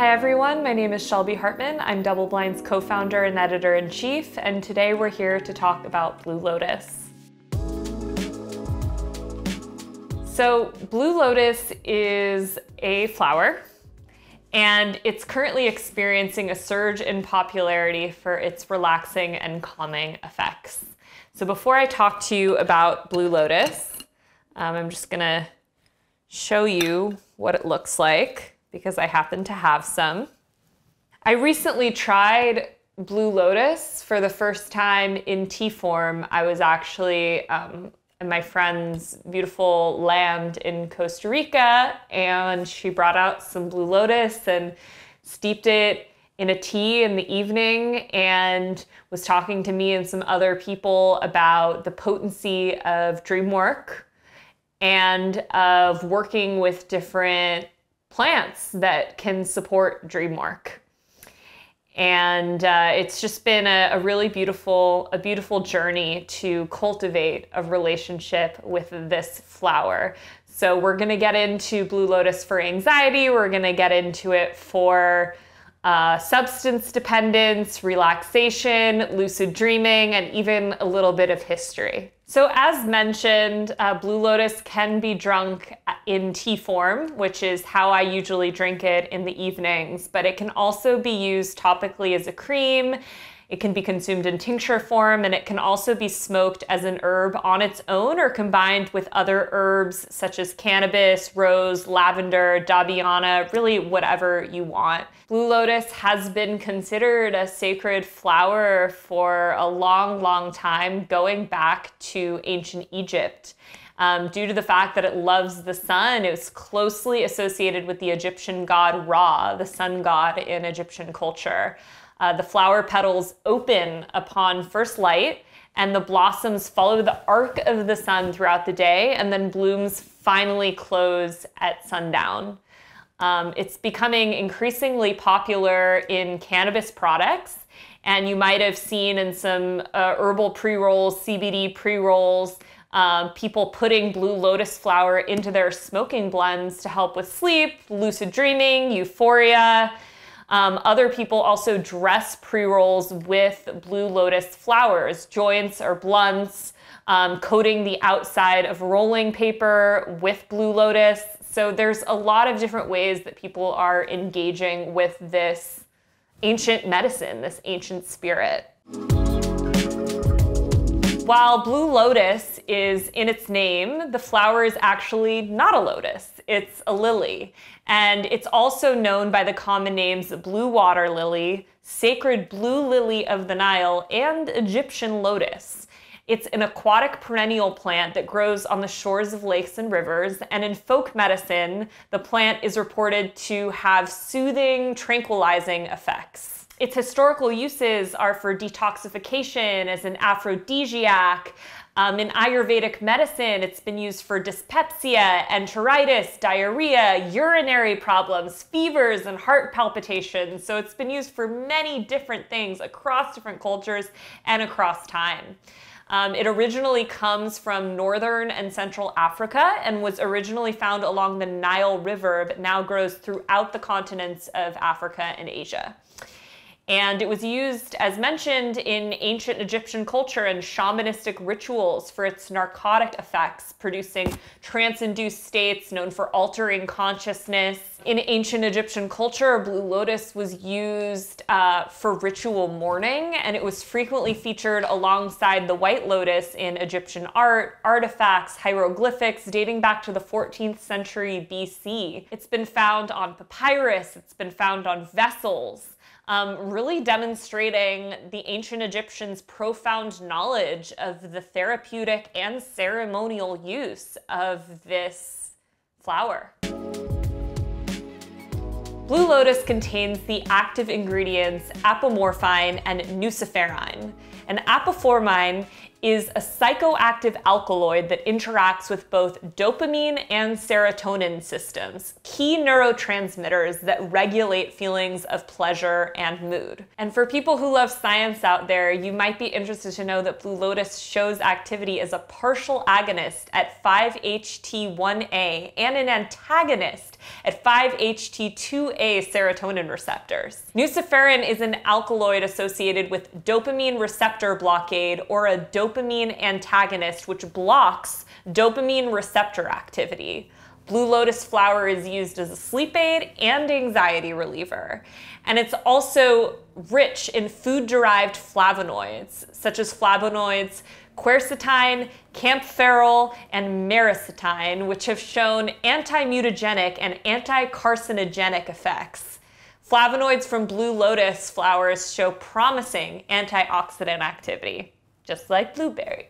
Hi everyone, my name is Shelby Hartman. I'm DoubleBlind's co-founder and editor-in-chief, and today we're here to talk about Blue Lotus. So Blue Lotus is a flower, and it's currently experiencing a surge in popularity for its relaxing and calming effects. So before I talk to you about Blue Lotus, I'm just gonna show you what it looks like, because I happen to have some. I recently tried Blue Lotus for the first time in tea form. I was actually in my friend's beautiful land in Costa Rica, and she brought out some Blue Lotus and steeped it in a tea in the evening and was talking to me and some other people about the potency of dream work and of working with different plants that can support dream work. And it's just been a really beautiful journey to cultivate a relationship with this flower. So we're gonna get into Blue Lotus for anxiety, we're gonna get into it for substance dependence, relaxation, lucid dreaming, and even a little bit of history. So as mentioned, Blue Lotus can be drunk in tea form, which is how I usually drink it in the evenings, but it can also be used topically as a cream. It can be consumed in tincture form, and it can also be smoked as an herb on its own or combined with other herbs such as cannabis, rose, lavender, dabiana, really whatever you want. Blue Lotus has been considered a sacred flower for a long, long time, going back to ancient Egypt. Due to the fact that it loves the sun, it was closely associated with the Egyptian god Ra, the sun god in Egyptian culture. The flower petals open upon first light, and the blossoms follow the arc of the sun throughout the day, and then blooms finally close at sundown. It's becoming increasingly popular in cannabis products, and you might have seen in some herbal pre-rolls, CBD pre-rolls, people putting Blue Lotus flower into their smoking blends to help with sleep, lucid dreaming, euphoria. Other people also dress pre-rolls with Blue Lotus flowers, joints or blunts, coating the outside of rolling paper with Blue Lotus. So there's a lot of different ways that people are engaging with this ancient medicine, this ancient spirit. While Blue Lotus is in its name, the flower is actually not a lotus, it's a lily. And it's also known by the common names blue water lily, sacred blue lily of the Nile, and Egyptian lotus. It's an aquatic perennial plant that grows on the shores of lakes and rivers, and in folk medicine, the plant is reported to have soothing, tranquilizing effects. Its historical uses are for detoxification, as an aphrodisiac. In Ayurvedic medicine, it's been used for dyspepsia, enteritis, diarrhea, urinary problems, fevers, and heart palpitations. So it's been used for many different things across different cultures and across time. It originally comes from northern and central Africa and was originally found along the Nile River, but now grows throughout the continents of Africa and Asia. And it was used, as mentioned, in ancient Egyptian culture and shamanistic rituals for its narcotic effects, producing trance-induced states known for altering consciousness. In ancient Egyptian culture, Blue Lotus was used for ritual mourning, and it was frequently featured alongside the white lotus in Egyptian art, artifacts, hieroglyphics dating back to the 14th century BC. It's been found on papyrus, it's been found on vessels. Really demonstrating the ancient Egyptians' profound knowledge of the therapeutic and ceremonial use of this flower. Blue Lotus contains the active ingredients apomorphine and nuciferine. And apomorphine is a psychoactive alkaloid that interacts with both dopamine and serotonin systems, key neurotransmitters that regulate feelings of pleasure and mood. And for people who love science out there, you might be interested to know that Blue Lotus shows activity as a partial agonist at 5-HT1A and an antagonist at 5-HT2A serotonin receptors. Nuciferin is an alkaloid associated with dopamine receptor blockade, or a dopamine antagonist, which blocks dopamine receptor activity. Blue Lotus flower is used as a sleep aid and anxiety reliever. And it's also rich in food-derived flavonoids, such as flavonoids quercetin, kaempferol, and maracetin, which have shown anti-mutagenic and anti-carcinogenic effects. Flavonoids from Blue Lotus flowers show promising antioxidant activity, just like blueberries.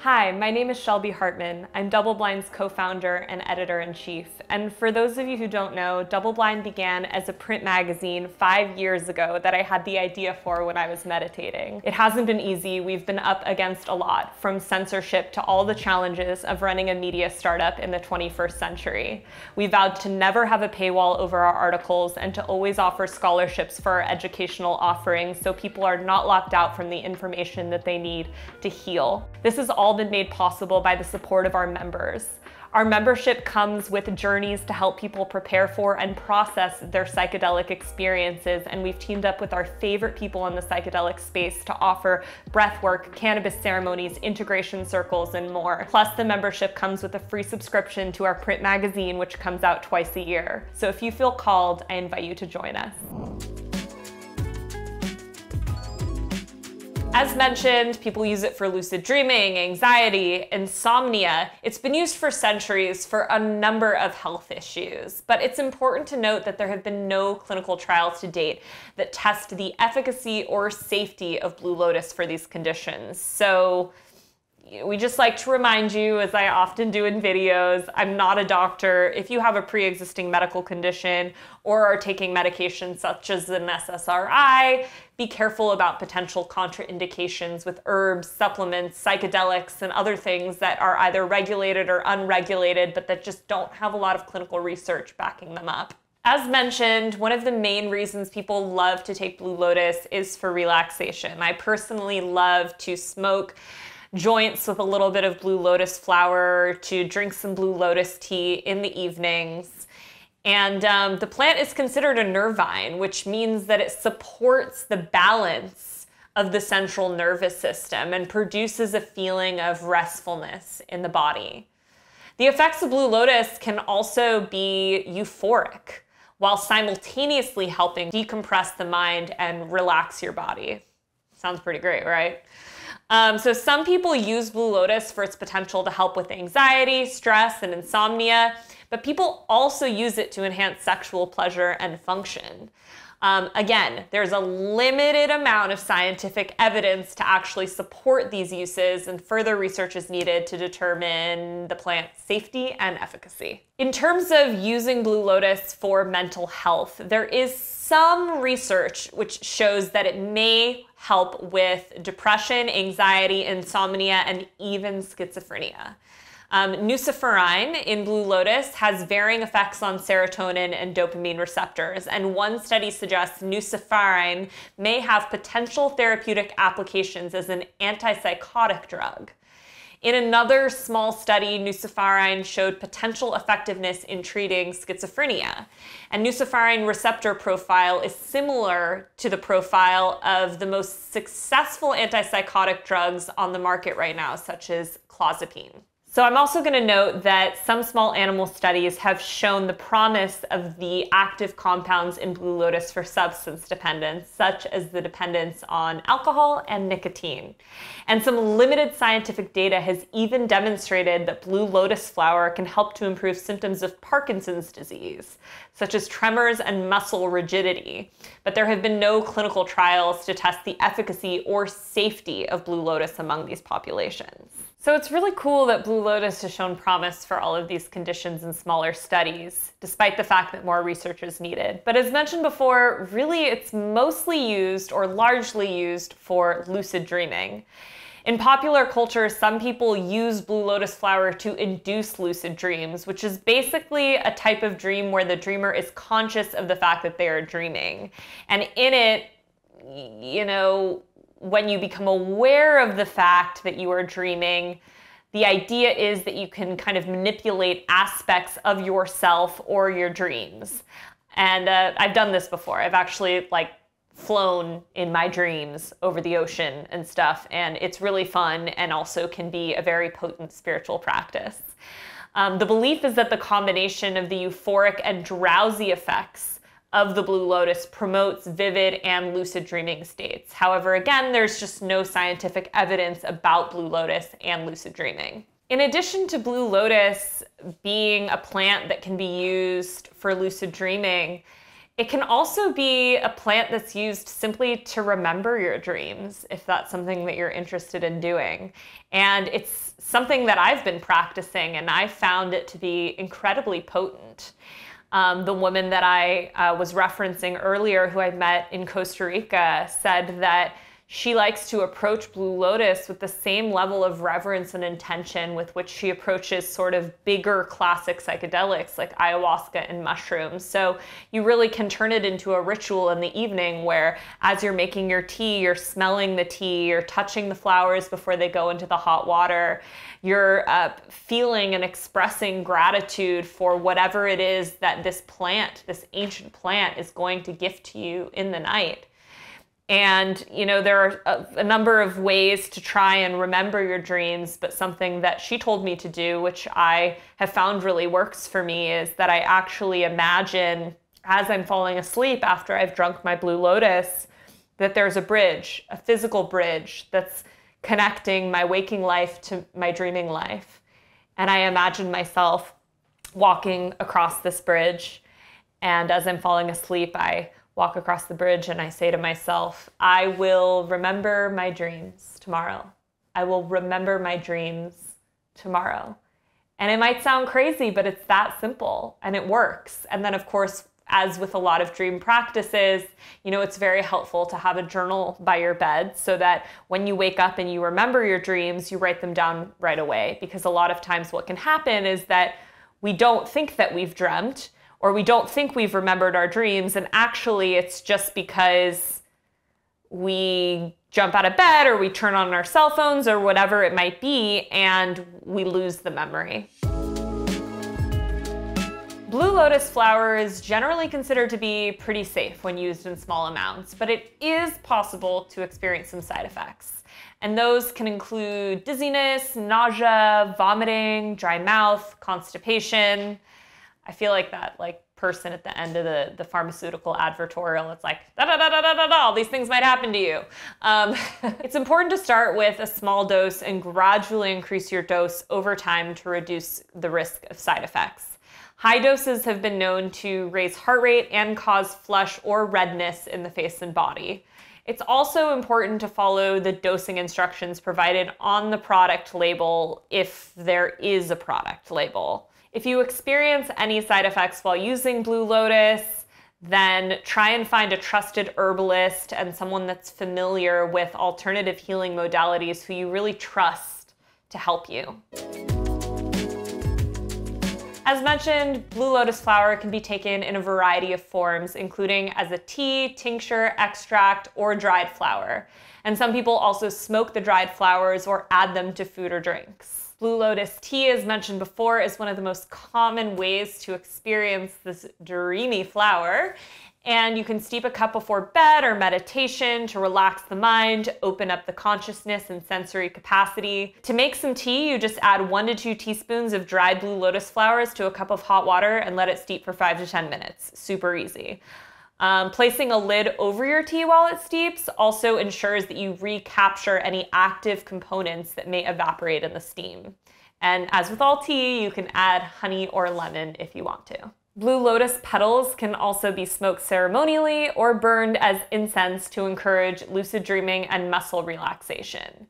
Hi, my name is Shelby Hartman. I'm DoubleBlind's co-founder and editor-in-chief. And for those of you who don't know, DoubleBlind began as a print magazine 5 years ago that I had the idea for when I was meditating. It hasn't been easy. We've been up against a lot, from censorship to all the challenges of running a media startup in the 21st century. We vowed to never have a paywall over our articles and to always offer scholarships for our educational offerings so people are not locked out from the information that they need to heal. This has all been made possible by the support of our members. Our membership comes with journeys to help people prepare for and process their psychedelic experiences, and we've teamed up with our favorite people in the psychedelic space to offer breathwork, cannabis ceremonies, integration circles, and more. Plus, the membership comes with a free subscription to our print magazine, which comes out twice a year. So if you feel called, I invite you to join us. As mentioned, people use it for lucid dreaming, anxiety, insomnia. It's been used for centuries for a number of health issues, but it's important to note that there have been no clinical trials to date that test the efficacy or safety of Blue Lotus for these conditions. So we just like to remind you, as I often do in videos, I'm not a doctor. If you have a pre-existing medical condition or are taking medications such as an SSRI, be careful about potential contraindications with herbs, supplements, psychedelics, and other things that are either regulated or unregulated, but that just don't have a lot of clinical research backing them up. As mentioned, one of the main reasons people love to take Blue Lotus is for relaxation. I personally love to smoke joints with a little bit of Blue Lotus flower, to drink some Blue Lotus tea in the evenings. And the plant is considered a nervine, which means that it supports the balance of the central nervous system and produces a feeling of restfulness in the body. The effects of Blue Lotus can also be euphoric, while simultaneously helping decompress the mind and relax your body. Sounds pretty great, right? So some people use Blue Lotus for its potential to help with anxiety, stress, and insomnia, but people also use it to enhance sexual pleasure and function. Again, there's a limited amount of scientific evidence to actually support these uses, and further research is needed to determine the plant's safety and efficacy. In terms of using Blue Lotus for mental health, there is some research which shows that it may help with depression, anxiety, insomnia, and even schizophrenia. Nuciferin in Blue Lotus has varying effects on serotonin and dopamine receptors, and one study suggests nuciferin may have potential therapeutic applications as an antipsychotic drug. In another small study, nuciferin showed potential effectiveness in treating schizophrenia. And nuciferin receptor profile is similar to the profile of the most successful antipsychotic drugs on the market right now, such as clozapine. So I'm also going to note that some small animal studies have shown the promise of the active compounds in Blue Lotus for substance dependence, such as the dependence on alcohol and nicotine. And some limited scientific data has even demonstrated that Blue Lotus flower can help to improve symptoms of Parkinson's disease, such as tremors and muscle rigidity. But there have been no clinical trials to test the efficacy or safety of Blue Lotus among these populations. So it's really cool that Blue Lotus has shown promise for all of these conditions in smaller studies, despite the fact that more research is needed. But as mentioned before, really it's mostly used or largely used for lucid dreaming. In popular culture, some people use blue lotus flower to induce lucid dreams, which is basically a type of dream where the dreamer is conscious of the fact that they are dreaming. And in it, you know, when you become aware of the fact that you are dreaming, the idea is that you can kind of manipulate aspects of yourself or your dreams. And I've done this before. I've actually flown in my dreams over the ocean and stuff, and it's really fun and also can be a very potent spiritual practice. The belief is that the combination of the euphoric and drowsy effects of the blue lotus promotes vivid and lucid dreaming states. However, again, there's just no scientific evidence about blue lotus and lucid dreaming. In addition to blue lotus being a plant that can be used for lucid dreaming, it can also be a plant that's used simply to remember your dreams, if that's something that you're interested in doing. And it's something that I've been practicing, and I found it to be incredibly potent. The woman that I was referencing earlier, who I met in Costa Rica, said that she likes to approach blue lotus with the same level of reverence and intention with which she approaches sort of bigger classic psychedelics like ayahuasca and mushrooms. So you really can turn it into a ritual in the evening where, as you're making your tea, you're smelling the tea, you're touching the flowers before they go into the hot water, you're feeling and expressing gratitude for whatever it is that this plant, this ancient plant, is going to gift to you in the night. And, you know, there are a number of ways to try and remember your dreams, but something that she told me to do, which I have found really works for me, is that I actually imagine, as I'm falling asleep after I've drunk my blue lotus, that there's a bridge, a physical bridge that's connecting my waking life to my dreaming life. And I imagine myself walking across this bridge, and as I'm falling asleep, I walk across the bridge and I say to myself, I will remember my dreams tomorrow. I will remember my dreams tomorrow. And it might sound crazy, but it's that simple and it works. And then of course, as with a lot of dream practices, you know, it's very helpful to have a journal by your bed so that when you wake up and you remember your dreams, you write them down right away. Because a lot of times what can happen is that we don't think that we've dreamt, or we don't think we've remembered our dreams, and actually it's just because we jump out of bed or we turn on our cell phones or whatever it might be, and we lose the memory. Blue lotus flower is generally considered to be pretty safe when used in small amounts, but it is possible to experience some side effects. And those can include dizziness, nausea, vomiting, dry mouth, constipation. I feel like that person at the end of the pharmaceutical advertorial. It's like, da, da, da, da, da, da, da, all these things might happen to you. It's important to start with a small dose and gradually increase your dose over time to reduce the risk of side effects. High doses have been known to raise heart rate and cause flush or redness in the face and body. It's also important to follow the dosing instructions provided on the product label if there is a product label. If you experience any side effects while using blue lotus, then try and find a trusted herbalist and someone that's familiar with alternative healing modalities who you really trust to help you. As mentioned, blue lotus flower can be taken in a variety of forms, including as a tea, tincture, extract, or dried flower. And some people also smoke the dried flowers or add them to food or drinks. Blue lotus tea, as mentioned before, is one of the most common ways to experience this dreamy flower. And you can steep a cup before bed or meditation to relax the mind, open up the consciousness and sensory capacity. To make some tea, you just add 1 to 2 teaspoons of dried blue lotus flowers to a cup of hot water and let it steep for 5 to 10 minutes. Super easy. Placing a lid over your tea while it steeps also ensures that you recapture any active components that may evaporate in the steam. And as with all tea, you can add honey or lemon if you want to. Blue lotus petals can also be smoked ceremonially or burned as incense to encourage lucid dreaming and muscle relaxation.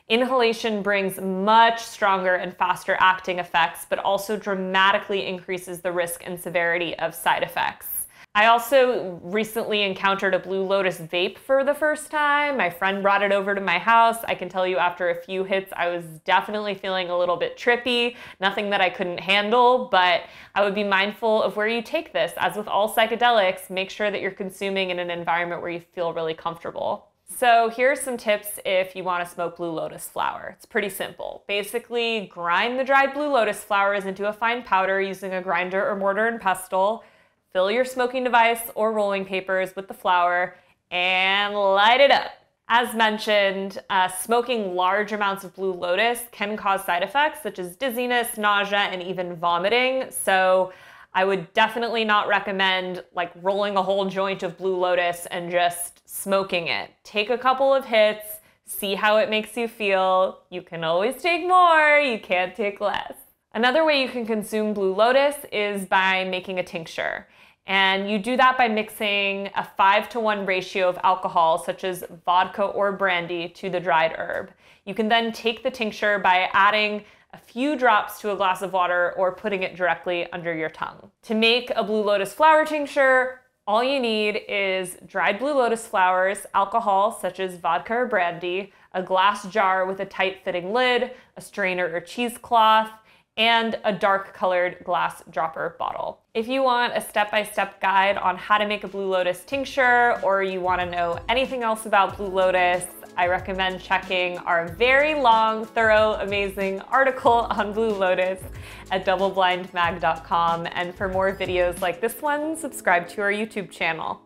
Inhalation brings much stronger and faster acting effects, but also dramatically increases the risk and severity of side effects. I also recently encountered a Blue Lotus vape for the first time. My friend brought it over to my house. I can tell you after a few hits, I was definitely feeling a little bit trippy, nothing that I couldn't handle, but I would be mindful of where you take this. As with all psychedelics, make sure that you're consuming in an environment where you feel really comfortable. So here's some tips if you want to smoke Blue Lotus flower. It's pretty simple. Basically, grind the dried Blue Lotus flowers into a fine powder using a grinder or mortar and pestle. Fill your smoking device or rolling papers with the flower and light it up. As mentioned, smoking large amounts of Blue Lotus can cause side effects such as dizziness, nausea, and even vomiting. So I would definitely not recommend like rolling a whole joint of Blue Lotus and just smoking it. Take a couple of hits, see how it makes you feel. You can always take more, you can't take less. Another way you can consume Blue Lotus is by making a tincture. And you do that by mixing a 5-to-1 ratio of alcohol, such as vodka or brandy, to the dried herb. You can then take the tincture by adding a few drops to a glass of water or putting it directly under your tongue. To make a Blue Lotus flower tincture, all you need is dried Blue Lotus flowers, alcohol, such as vodka or brandy, a glass jar with a tight-fitting lid, a strainer or cheesecloth, and a dark-colored glass dropper bottle. If you want a step-by-step guide on how to make a Blue Lotus tincture, or you want to know anything else about Blue Lotus, I recommend checking our very long, thorough, amazing article on Blue Lotus at doubleblindmag.com. And for more videos like this one, subscribe to our YouTube channel.